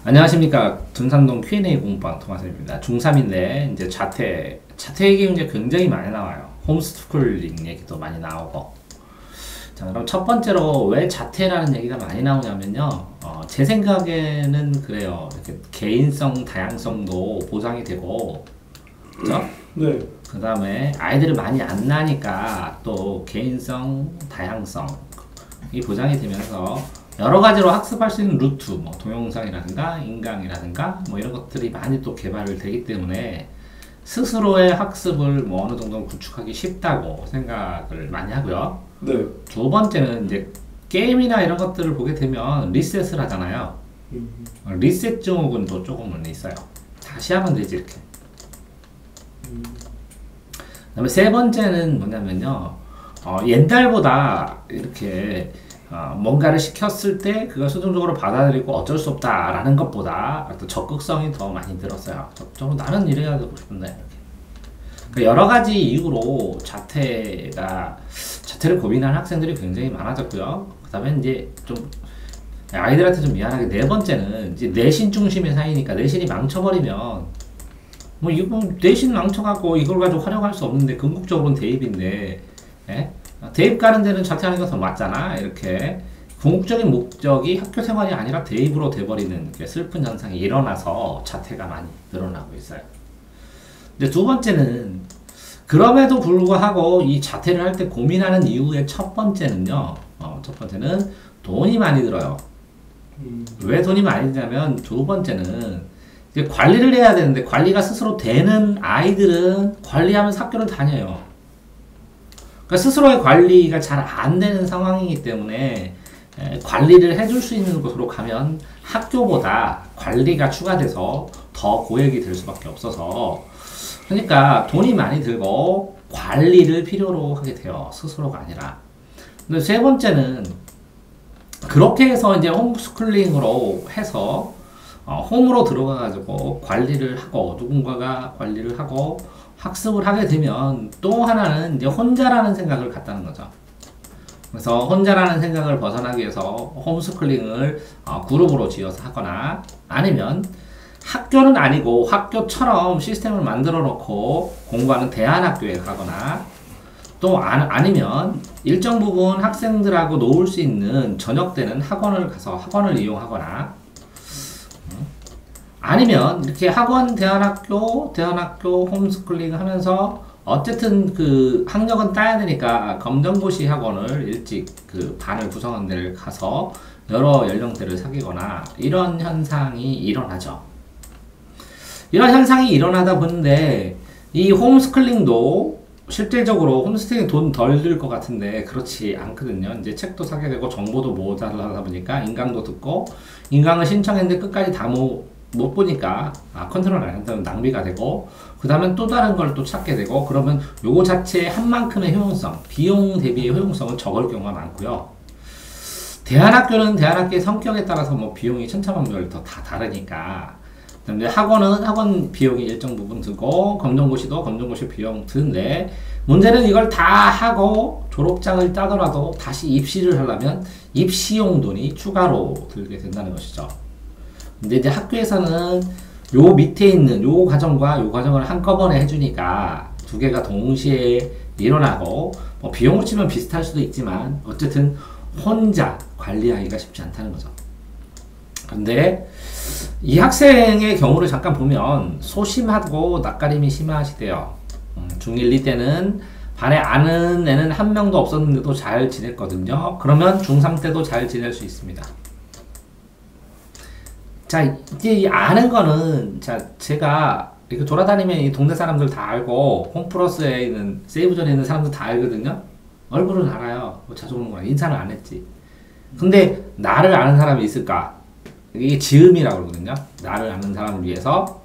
안녕하십니까. 둔산동 Q&A 공부방 토마스입니다. 중3인데 이제 자퇴 얘기 이제 굉장히 많이 나와요. 홈스쿨링 얘기도 많이 나오고. 자, 그럼 첫 번째로 왜 자퇴라는 얘기가 많이 나오냐면요. 제 생각에는 그래요. 이렇게 개인성, 다양성도 보장이 되고, 그죠? 네. 그 다음에 아이들을 많이 안 낳으니까 또 개인성, 다양성이 보장이 되면서 여러 가지로 학습할 수 있는 루트, 뭐 동영상이라든가 인강이라든가 뭐 이런 것들이 많이 또 개발을 되기 때문에 스스로의 학습을 뭐 어느 정도 구축하기 쉽다고 생각을 많이 하고요. 네. 두 번째는 이제 게임이나 이런 것들을 보게 되면 리셋을 하잖아요. 리셋 증후군 또 조금은 있어요. 다시 하면 되지 이렇게. 그 다음에 세 번째는 뭐냐면요. 옛날보다 이렇게 뭔가를 시켰을 때 그걸 수동적으로 받아들이고 어쩔 수 없다라는 것보다 또 적극성이 더 많이 늘었어요. 적극적으로 나는 이래야 되고 싶은데 이렇게. 그러니까 여러 가지 이유로 자퇴를 고민하는 학생들이 굉장히 많아졌고요. 그 다음에 이제 좀 아이들한테 좀 미안하게 네 번째는 이제 내신 중심의 사이니까 내신이 망쳐버리면 뭐 이거 내신 망쳐갖고 이걸 가지고 활용할 수 없는데 궁극적으로는 대입인데, 예? 대입 가는 데는 자퇴하는 게 더 맞잖아. 이렇게 궁극적인 목적이 학교 생활이 아니라 대입으로 돼버리는 슬픈 현상이 일어나서 자퇴가 많이 늘어나고 있어요. 이제 두 번째는 그럼에도 불구하고 이 자퇴를 할 때 고민하는 이유의 첫 번째는요. 첫 번째는 돈이 많이 들어요. 왜 돈이 많이 드냐면 두 번째는 이제 관리를 해야 되는데 관리가 스스로 되는 아이들은 관리하면서 학교를 다녀요. 그러니까 스스로의 관리가 잘 안 되는 상황이기 때문에 관리를 해줄 수 있는 곳으로 가면 학교보다 관리가 추가돼서 더 고액이 될 수밖에 없어서 그러니까 돈이 많이 들고 관리를 필요로 하게 돼요. 스스로가 아니라. 근데 세 번째는 그렇게 해서 이제 홈스쿨링으로 해서 홈으로 들어가가지고 관리를 하고 누군가가 관리를 하고 학습을 하게 되면 또 하나는 이제 혼자라는 생각을 갖다는 거죠. 그래서 혼자라는 생각을 벗어나기 위해서 홈스쿨링을 그룹으로 지어서 하거나 아니면 학교는 아니고 학교처럼 시스템을 만들어 놓고 공부하는 대안학교에 가거나 또 아니면 일정 부분 학생들하고 놀 수 있는 저녁 때는 학원을 가서 학원을 이용하거나 아니면 이렇게 학원, 대안학교 홈스쿨링 하면서 어쨌든 그 학력은 따야 되니까 검정고시 학원을 일찍 그 반을 구성한 데를 가서 여러 연령대를 사귀거나 이런 현상이 일어나죠. 이런 현상이 일어나다 보는데 이 홈스쿨링도 실질적으로 홈스쿨링 돈 덜 들 것 같은데 그렇지 않거든요. 이제 책도 사게 되고 정보도 모자라다 보니까 인강도 듣고 인강을 신청했는데 끝까지 다 못 보니까 컨트롤 안 한다면 낭비가 되고 그 다음에 또 다른 걸 또 찾게 되고 그러면 요거 자체의 한 만큼의 효용성 비용 대비의 효용성은 적을 경우가 많고요. 대안학교는 대안학교의 성격에 따라서 뭐 비용이 천차만별 다 다르니까 그다음에 학원은 학원 비용이 일정 부분 들고 검정고시도 검정고시 비용 드는데 문제는 이걸 다 하고 졸업장을 따더라도 다시 입시를 하려면 입시용 돈이 추가로 들게 된다는 것이죠. 근데 이제 학교에서는 요 밑에 있는 요 과정과 요 과정을 한꺼번에 해주니까 두 개가 동시에 일어나고 뭐 비용으로 치면 비슷할 수도 있지만 어쨌든 혼자 관리하기가 쉽지 않다는 거죠. 근데 이 학생의 경우를 잠깐 보면 소심하고 낯가림이 심하시대요. 중1, 2 때는 반에 아는 애는 한 명도 없었는데도 잘 지냈거든요. 그러면 중3 때도 잘 지낼 수 있습니다. 자, 이제 이 아는 거는, 자, 제가 이렇게 돌아다니면 이 동네 사람들 다 알고, 홈플러스에 있는, 세이브존에 있는 사람들 다 알거든요? 얼굴은 알아요. 뭐 자주 보는 거야. 인사는 안 했지. 근데, 나를 아는 사람이 있을까? 이게 지음이라고 그러거든요? 나를 아는 사람을 위해서,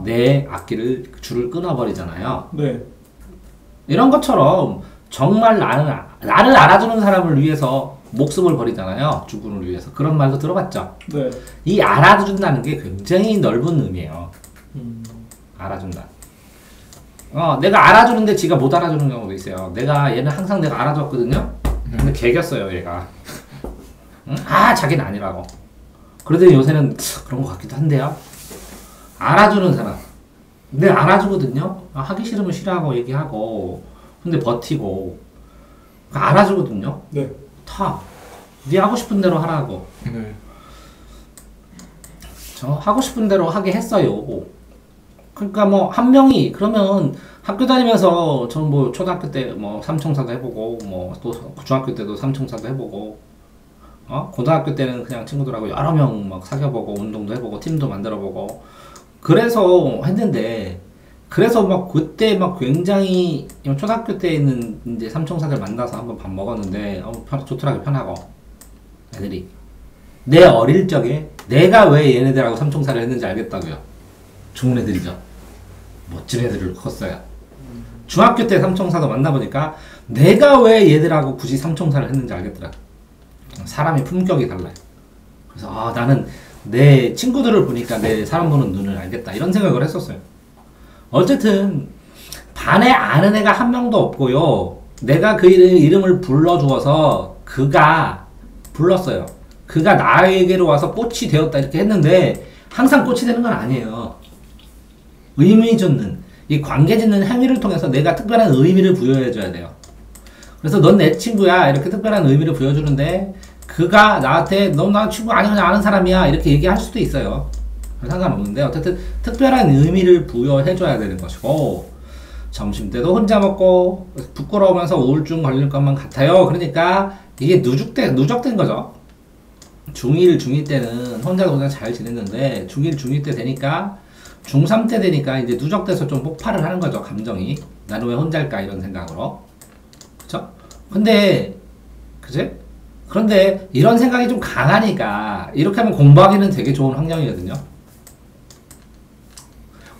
내 악기를, 줄을 끊어버리잖아요. 네. 이런 것처럼, 정말 나를 알아주는 사람을 위해서, 목숨을 버리잖아요. 주군을 위해서. 그런 말도 들어봤죠? 네. 이 알아준다는 게 굉장히 넓은 의미예요. 알아준다. 내가 알아주는데 지가 못 알아주는 경우도 있어요. 얘는 항상 내가 알아줬거든요? 근데 개겼어요, 얘가. 응? 자기는 아니라고. 그러더니 요새는 그런 것 같기도 한데요. 알아주는 사람. 근데 알아주거든요. 하기 싫으면 싫어하고 얘기하고, 근데 버티고, 알아주거든요. 네. 다. 네 하고 싶은 대로 하라고. 네. 저 하고 싶은 대로 하게 했어요. 그러니까 뭐 한 명이 그러면 학교 다니면서 전 뭐 초등학교 때 뭐 삼총사도 해보고 뭐 또 중학교 때도 삼총사도 해보고 고등학교 때는 그냥 친구들하고 여러 명 막 사귀어보고 운동도 해보고 팀도 만들어보고 그래서 했는데 그래서 막 그때 막 굉장히 초등학교 때 있는 이제 삼총사들 만나서 한번 밥 먹었는데 좋더라고 편하고 애들이 내 어릴 적에 내가 왜 얘네들하고 삼총사를 했는지 알겠다고요. 좋은 애들이죠. 멋진 애들을 컸어요. 중학교 때 삼총사도 만나보니까 내가 왜 얘들하고 굳이 삼총사를 했는지 알겠더라. 사람의 품격이 달라요. 그래서 나는 내 친구들을 보니까 내 사람 보는 눈을 알겠다 이런 생각을 했었어요. 어쨌든 반에 아는 애가 한 명도 없고요. 내가 그 이름을 불러주어서 그가 불렀어요. 그가 나에게로 와서 꽃이 되었다 이렇게 했는데 항상 꽃이 되는 건 아니에요. 의미 짓는 이 관계 짓는 행위를 통해서 내가 특별한 의미를 부여해줘야 돼요. 그래서 넌 내 친구야 이렇게 특별한 의미를 부여주는데 그가 나한테 넌 나 친구 아니 그냥 아는 사람이야 이렇게 얘기할 수도 있어요. 상관없는데 어쨌든 특별한 의미를 부여해줘야 되는 것이고 점심때도 혼자 먹고 부끄러우면서 우울증 걸릴 것만 같아요. 그러니까 이게 누적된 거죠. 중1, 중2 때는 혼자 잘 지냈는데 중1, 중2 때 되니까 중3 때 되니까 이제 누적돼서 좀 폭발을 하는 거죠. 감정이. 나는 왜 혼자일까 이런 생각으로. 그쵸? 근데 그제? 그런데 이런 생각이 좀 강하니까 이렇게 하면 공부하기는 되게 좋은 환경이거든요.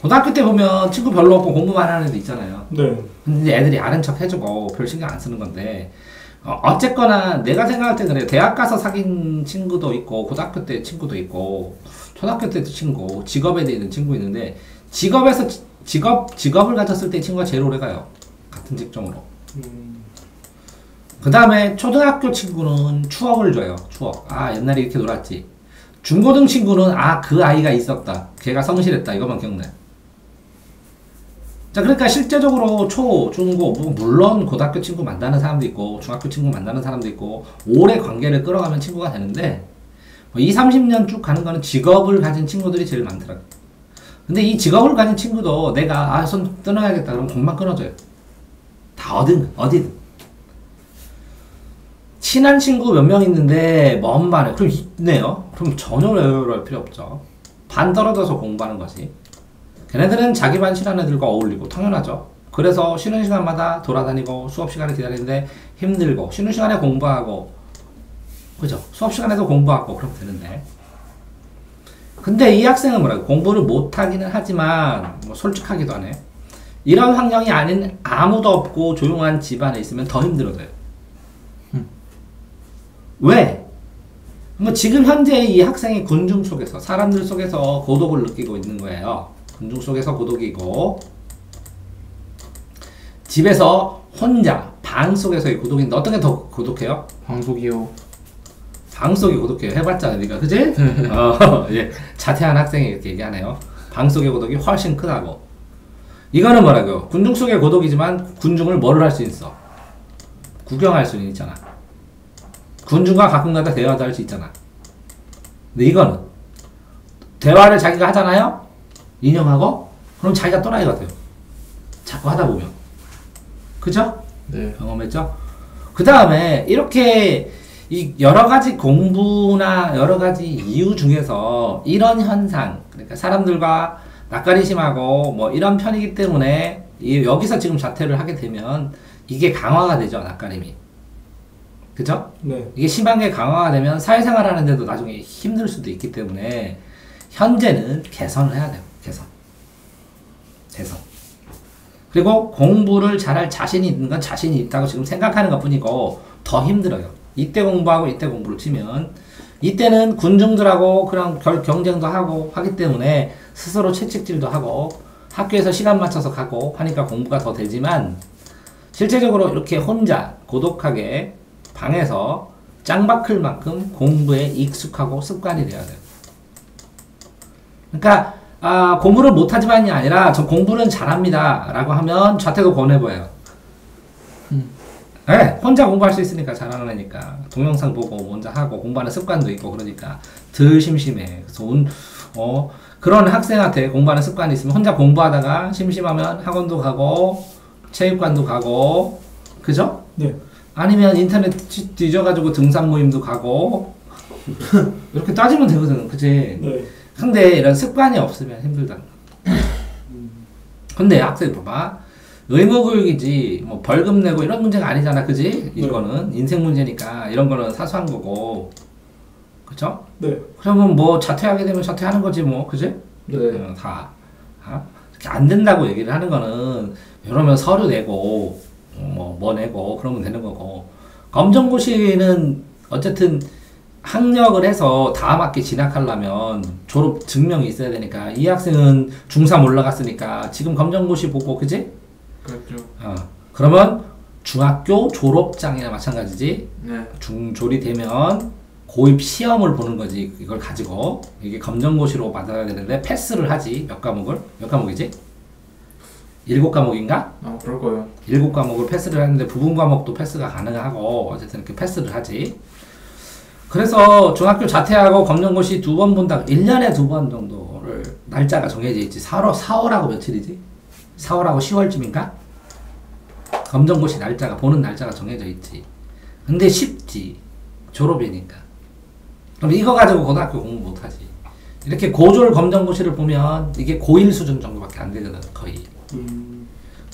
고등학교 때 보면 친구 별로 없고 공부만 하는 애들 있잖아요. 네. 근데 이제 애들이 아는 척 해주고 별 신경 안 쓰는 건데 어쨌거나 내가 생각할 때 그래요. 대학 가서 사귄 친구도 있고 고등학교 때 친구도 있고 초등학교 때도 친구, 직업에 대해 있는 친구 있는데 직업에서 직업을 가졌을 때 친구가 제일 오래 가요. 같은 직종으로. 그 다음에 초등학교 친구는 추억을 줘요. 추억. 옛날에 이렇게 놀았지. 중고등 친구는 그 아이가 있었다. 걔가 성실했다. 이것만 기억나요. 자, 그러니까 실제적으로 초, 중고, 물론 고등학교 친구 만나는 사람도 있고 중학교 친구 만나는 사람도 있고 오래 관계를 끌어가면 친구가 되는데 20, 30년 쭉 가는 거는 직업을 가진 친구들이 제일 많더라고요. 근데 이 직업을 가진 친구도 내가 손 끊어야겠다 그러면 금방 끊어져요. 다 어디든. 친한 친구 몇 명 있는데 먼 반에 그럼 있네요. 그럼 전혀 외로울 필요 없죠. 반 떨어져서 공부하는 것이. 걔네들은 자기 반 친한 애들과 어울리고 당연하죠. 그래서 쉬는 시간마다 돌아다니고 수업 시간을 기다리는데 힘들고 쉬는 시간에 공부하고 그죠? 수업 시간에도 공부하고 그러면 되는데 근데 이 학생은 뭐라고 공부를 못하기는 하지만 뭐 솔직하기도 하네. 이런 환경이 아닌 아무도 없고 조용한 집안에 있으면 더 힘들어져요. 왜? 뭐 지금 현재 이 학생이 군중 속에서 사람들 속에서 고독을 느끼고 있는 거예요. 군중 속에서 고독이고 집에서 혼자 방 속에서의 고독인데 어떤 게 더 고독해요? 방속이요. 방 속이 고독해요. 해봤잖아 네가 그지? 예. 자퇴한 학생이 이렇게 얘기하네요. 방 속의 고독이 훨씬 크다고. 이거는 뭐라고요? 군중 속의 고독이지만 군중을 뭐를 할 수 있어? 구경할 수는 있잖아. 군중과 가끔가다 대화도 할 수 있잖아. 근데 이거는 대화를 자기가 하잖아요? 인용하고 그럼 자기가 또라이가 돼요. 자꾸 하다 보면. 그죠? 네. 경험했죠? 그 다음에 이렇게 이 여러 가지 공부나 여러 가지 이유 중에서 이런 현상, 그러니까 사람들과 낯가림 심하고 뭐 이런 편이기 때문에 여기서 지금 자퇴를 하게 되면 이게 강화가 되죠, 낯가림이. 그죠? 네. 이게 심한 게 강화가 되면 사회생활 하는데도 나중에 힘들 수도 있기 때문에 현재는 개선을 해야 돼요. 개선. 그리고 공부를 잘할 자신이 있는 건 자신이 있다고 지금 생각하는 것 뿐이고 더 힘들어요. 이때 공부하고 이때 공부를 치면 이때는 군중들하고 그냥 경쟁도 하고 하기 때문에 스스로 채찍질도 하고 학교에서 시간 맞춰서 가고 하니까 공부가 더 되지만 실제적으로 이렇게 혼자 고독하게 방에서 짱박클 만큼 공부에 익숙하고 습관이 돼야 돼요. 그러니까 공부를 못하지만이 아니라 저 공부는 잘합니다 라고 하면 자퇴도 권해보여요. 네, 혼자 공부할 수 있으니까 잘하는 애니까 동영상 보고 먼저 하고 공부하는 습관도 있고 그러니까 덜 심심해. 그래서 그런 학생한테 공부하는 습관이 있으면 혼자 공부하다가 심심하면 학원도 가고 체육관도 가고 그죠? 네. 아니면 인터넷 뒤져가지고 등산 모임도 가고 이렇게 따지면 되거든, 그치? 네. 근데 이런 습관이 없으면 힘들다. 근데 학생 봐봐, 의무교육이지 뭐 벌금 내고 이런 문제가 아니잖아, 그지? 이거는 인생 문제니까 이런 거는 사소한 거고, 그쵸? 네. 그러면 뭐 자퇴하게 되면 자퇴하는 거지 뭐, 그지? 네. 다 이렇게 안 된다고 얘기를 하는 거는 이러면 서류 내고 뭐 내고 그러면 되는 거고, 검정고시는 어쨌든 학력을 해서 다음 학기 진학하려면 졸업 증명이 있어야 되니까 이 학생은 중3 올라갔으니까 지금 검정고시 보고, 그지? 그렇죠. 그러면 중학교 졸업장이나 마찬가지지. 네. 중졸이 되면 고입 시험을 보는 거지. 이걸 가지고 이게 검정고시로 받아야 되는데 패스를 하지. 몇 과목이지? 7과목인가? 그럴 거예요. 7과목을 패스를 하는데 부분 과목도 패스가 가능하고 어쨌든 이렇게 패스를 하지. 그래서 중학교 자퇴하고 검정고시 2번 본다. 1년에 2번 정도를 날짜가 정해져 있지. 4월하고 며칠이지? 4월하고 10월쯤인가? 검정고시 날짜가, 보는 날짜가 정해져 있지. 근데 쉽지. 졸업이니까. 그럼 이거 가지고 고등학교 공부 못하지. 이렇게 고졸 검정고시를 보면 이게 고1 수준 정도밖에 안 되거든, 거의.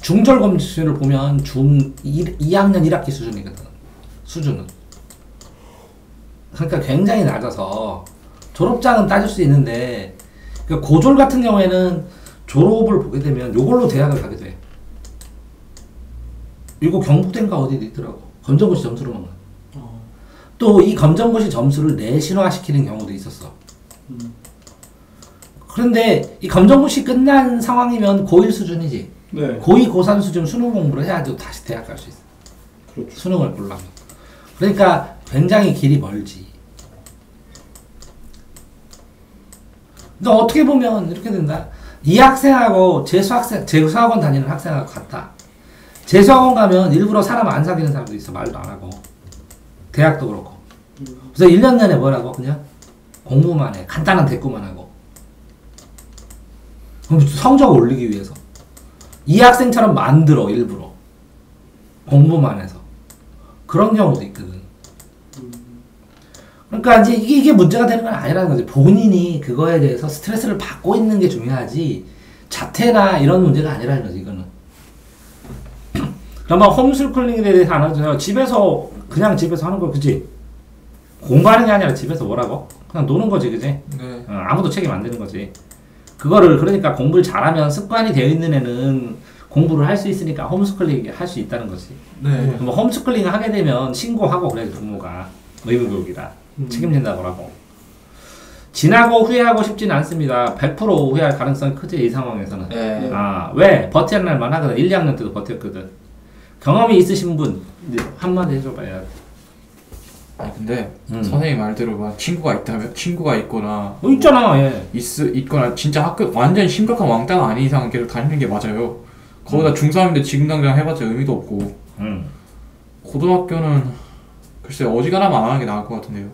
중졸 검정고시를 보면 2학년 1학기 수준이거든, 수준은. 그러니까 굉장히 낮아서 졸업장은 따질 수 있는데, 그러니까 고졸 같은 경우에는 졸업을 보게 되면 요걸로 대학을 가게 돼. 이거 경북대인가 어디 있더라고. 검정고시 점수로만 가. 또 이 검정고시 점수를 내신화시키는 경우도 있었어. 그런데 이 검정고시 끝난 상황이면 고1 수준이지. 네. 고2, 고3 수준 수능 공부를 해야지 다시 대학 갈 수 있어. 그렇죠. 수능을 보려면. 그러니까 굉장히 길이 멀지. 근데 어떻게 보면 이렇게 된다. 이 학생하고 재수학원 다니는 학생하고 같다. 재수학원 가면 일부러 사람 안 사귀는 사람도 있어. 말도 안 하고. 대학도 그렇고. 그래서 1년 내내 뭐라고? 그냥 공부만 해. 간단한 대꾸만 하고. 그럼 성적 올리기 위해서. 이 학생처럼 만들어, 일부러. 공부만 해서. 그런 경우도 있거든. 그러니까 이제 이게 문제가 되는 건 아니라는 거지. 본인이 그거에 대해서 스트레스를 받고 있는 게 중요하지, 자퇴나 이런 문제가 아니라는 거지, 이거는. 그러면 홈스쿨링에 대해서 안 하잖아요. 그냥 집에서 하는 거, 그치? 공부하는 게 아니라 집에서 뭐라고? 그냥 노는 거지, 그치? 네. 아무도 책임 안 되는 거지. 그거를, 그러니까 공부를 잘하면 습관이 되어 있는 애는 공부를 할 수 있으니까 홈스쿨링 할 수 있다는 거지. 네. 뭐 홈스쿨링을 하게 되면 신고하고 그래, 부모가. 의무교육이다. 책임진다고 하고. 지나고 후회하고 싶진 않습니다. 100% 후회할 가능성이 크지, 이 상황에서는. 네. 왜? 버텨낼 만하거든. 1, 2학년 때도 버텼거든. 경험이 있으신 분, 한마디 해줘봐야. 아니 근데 선생님 말대로 막 친구가 있거나 있잖아, 예. 있거나 진짜 학교 완전 심각한 왕따가 아닌 이상 계속 다니는 게 맞아요. 거기다 중3인데 지금 당장 해봤자 의미도 없고. 고등학교는 글쎄 어지간하면 안 하는 게 나을 것 같은데요.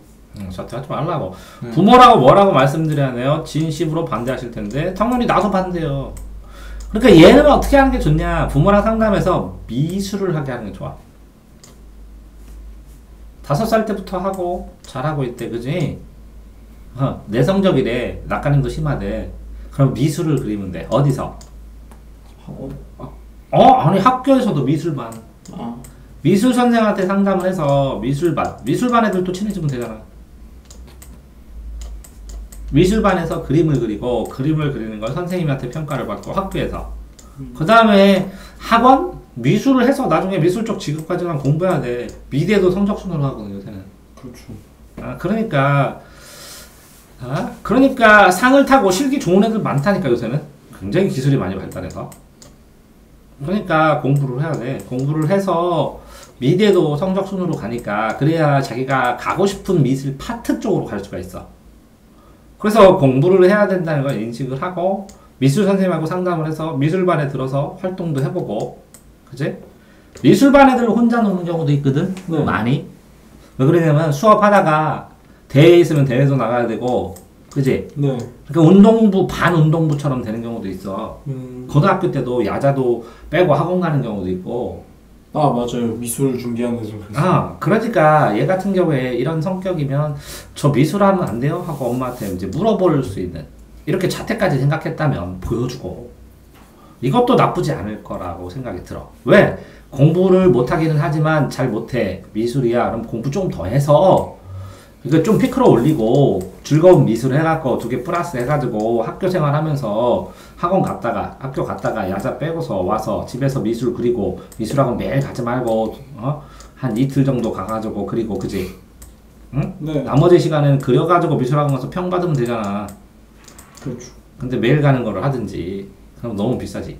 자퇴하지 말라고. 부모라고 뭐라고 말씀드려야 해요? 진심으로 반대하실 텐데 당연히 나도 반대요. 그러니까 얘는 어떻게 하는 게 좋냐? 부모랑 상담해서 미술을 하게 하는 게 좋아. 5살 때부터 하고 잘하고 있대, 그지? 내성적이래. 낙가님도 심하대. 그럼 미술을 그리면 돼. 어디서? 아니 학교에서도 미술반. 미술 선생한테 상담을 해서 미술반 애들도 친해지면 되잖아. 미술반에서 그림을 그리고 그림을 그리는 걸 선생님한테 평가를 받고 학교에서 그 다음에 학원? 미술을 해서 나중에 미술 쪽 직업까지만 공부해야 돼. 미대도 성적순으로 하거든, 요새는. 그렇죠. 그러니까 상을 타고 실기 좋은 애들 많다니까, 요새는. 굉장히 기술이 많이 발달해서. 그러니까 공부를 해야 돼. 공부를 해서 미대도 성적순으로 가니까 그래야 자기가 가고 싶은 미술 파트 쪽으로 갈 수가 있어. 그래서 공부를 해야 된다는 걸 인식을 하고 미술 선생님하고 상담을 해서 미술반에 들어서 활동도 해보고, 그지? 미술반 애들 혼자 노는 경우도 있거든. 네. 많이. 왜 그러냐면 수업하다가 대회 있으면 대회도 나가야 되고, 그지? 네. 그러니까 운동부 반 운동부처럼 되는 경우도 있어. 음. 고등학교 때도 야자도 빼고 학원 가는 경우도 있고. 아 맞아요. 미술 준비하는 데서 그랬어요. 아, 그러니까 얘 같은 경우에 이런 성격이면 저 미술하면 안 돼요? 하고 엄마한테 이제 물어볼 수 있는, 이렇게 자퇴까지 생각했다면 보여주고, 이것도 나쁘지 않을 거라고 생각이 들어. 왜? 공부를 못하기는 하지만 잘 못해. 미술이야. 그럼 공부 좀 더 해서 이거 좀 피크로 올리고 즐거운 미술 해갖고 2개 플러스 해가지고 학교 생활하면서 학원 갔다가 학교 갔다가 야자 빼고서 와서 집에서 미술 그리고, 미술학원 매일 가지 말고 한 이틀 정도 가가지고 그리고, 그지? 응? 네. 나머지 시간은 그려가지고 미술학원 가서 평 받으면 되잖아. 그렇죠. 근데 매일 가는 거를 하든지. 그럼 너무 비싸지.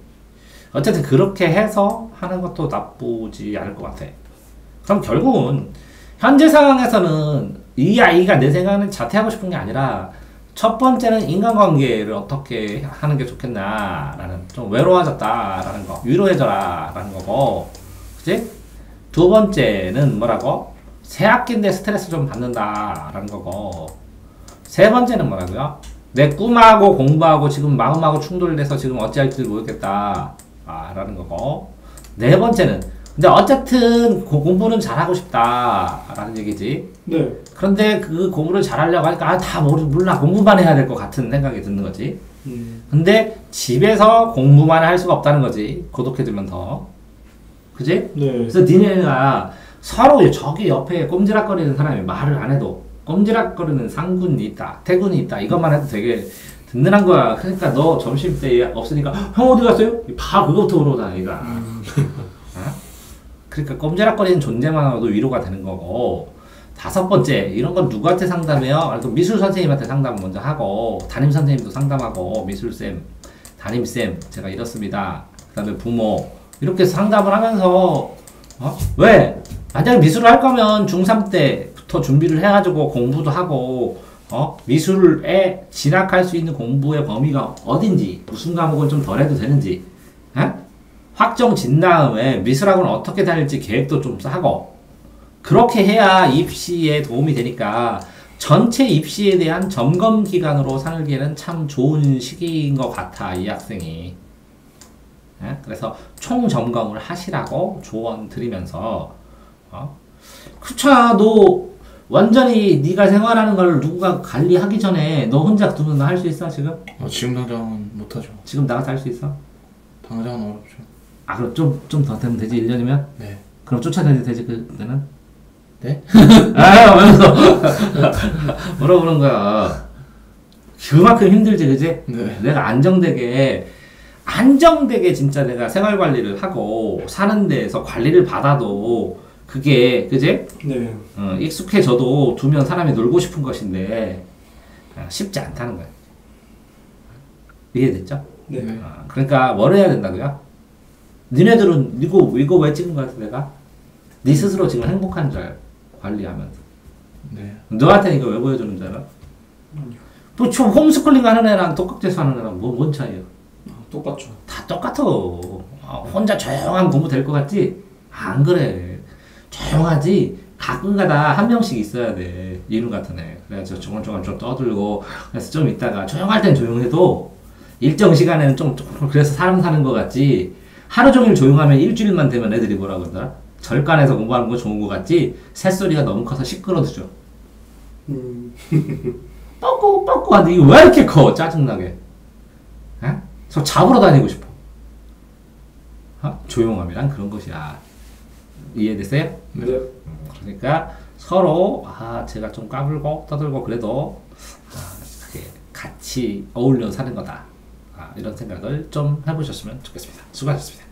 어쨌든 그렇게 해서 하는 것도 나쁘지 않을 것 같아. 그럼 결국은 현재 상황에서는 이 아이가 내 생각에는 자퇴하고 싶은 게 아니라, 첫 번째는 인간관계를 어떻게 하는 게 좋겠나라는, 좀 외로워졌다라는 거, 위로해줘라라는 거고, 그치? 두 번째는 뭐라고? 새 학기인데 스트레스 좀 받는다라는 거고, 세 번째는 뭐라고요? 내 꿈하고 공부하고 지금 마음하고 충돌돼서 지금 어찌할지 모르겠다 라는 거고, 네 번째는 근데 어쨌든 공부는 잘하고 싶다라는 얘기지. 네. 그런데 그 공부를 잘하려고 하니까 다 몰라, 공부만 해야 될 것 같은 생각이 드는 거지. 근데 집에서 공부만 할 수가 없다는 거지. 고독해지면 더. 그지? 네. 그래서 니네가 서로 저기 옆에 꼼지락거리는 사람이 말을 안 해도 꼼지락거리는 상군이 있다, 태군이 있다, 이것만 해도 되게 든든한 거야. 그러니까 너 점심 때 없으니까 형 어디 갔어요? 다 그거부터 물어보잖아, 얘가. 그러니까 꼼지락거리는 존재만으로도 위로가 되는 거고, 다섯 번째, 이런 건 누구한테 상담해요? 미술 선생님한테 상담 먼저 하고, 담임 선생님도 상담하고, 미술쌤, 담임쌤, 제가 이렇습니다. 그 다음에 부모, 이렇게 상담을 하면서, 왜? 만약에 미술을 할 거면 중3 때부터 준비를 해가지고 공부도 하고, 미술에 진학할 수 있는 공부의 범위가 어딘지, 무슨 과목은 좀 덜 해도 되는지, 확정 진 다음에 미술학원 어떻게 다닐지 계획도 좀 하고, 그렇게 해야 입시에 도움이 되니까 전체 입시에 대한 점검 기간으로 삼기에는 참 좋은 시기인 것 같아, 이 학생이. 그래서 총 점검을 하시라고 조언 드리면서, 그쵸, 너 완전히 네가 생활하는 걸 누군가 관리하기 전에 너 혼자 두면 할 수 있어, 지금? 지금 당장은 못하죠. 지금 나가서 할 수 있어? 당장은 어렵죠. 아, 그럼 좀 더 되면 되지, 1년이면? 네. 그럼 쫓아내도 되지, 그때는? 네? 아, 하면서 물어보는 거야. 그만큼 힘들지, 그지? 네. 내가 안정되게 진짜 내가 생활 관리를 하고 사는 데에서 관리를 받아도 그게, 그지? 네. 익숙해져도 두면 사람이 놀고 싶은 것인데 쉽지 않다는 거야. 이해됐죠? 네. 그러니까 뭘 해야 된다고요? 니네들은 이거 왜 찍은 거야, 내가? 네 스스로 지금 행복한 줄 관리하면서. 네. 너한테는 이거 왜 보여주는 줄 알아? 뭐, 홈스쿨링 하는 애랑 독학재수 하는 애랑 뭔 차이야? 똑같죠. 다 똑같아. 혼자 조용한 공부 될 것 같지? 안 그래. 조용하지? 가끔가다 한 명씩 있어야 돼. 이누 같은 애. 그래서 조금조금 좀 떠들고, 그래서 좀 있다가 조용할 땐 조용해도 일정 시간에는 좀 그래서 사람 사는 것 같지? 하루 종일 조용하면 일주일만 되면 애들이 뭐라 그러더라? 절간에서 공부하는 거 좋은 거 같지? 새소리가 너무 커서 시끄러워져. 뻐꾸 하는데 이거 왜 이렇게 커? 짜증나게. 저 잡으러 다니고 싶어. 조용함이란 그런 것이야. 이해됐어요? 네. 그러니까 서로 제가 좀 까불고 떠들고 그래도 그게 같이 어울려 사는 거다. 이런 생각을 좀 해보셨으면 좋겠습니다. 수고하셨습니다.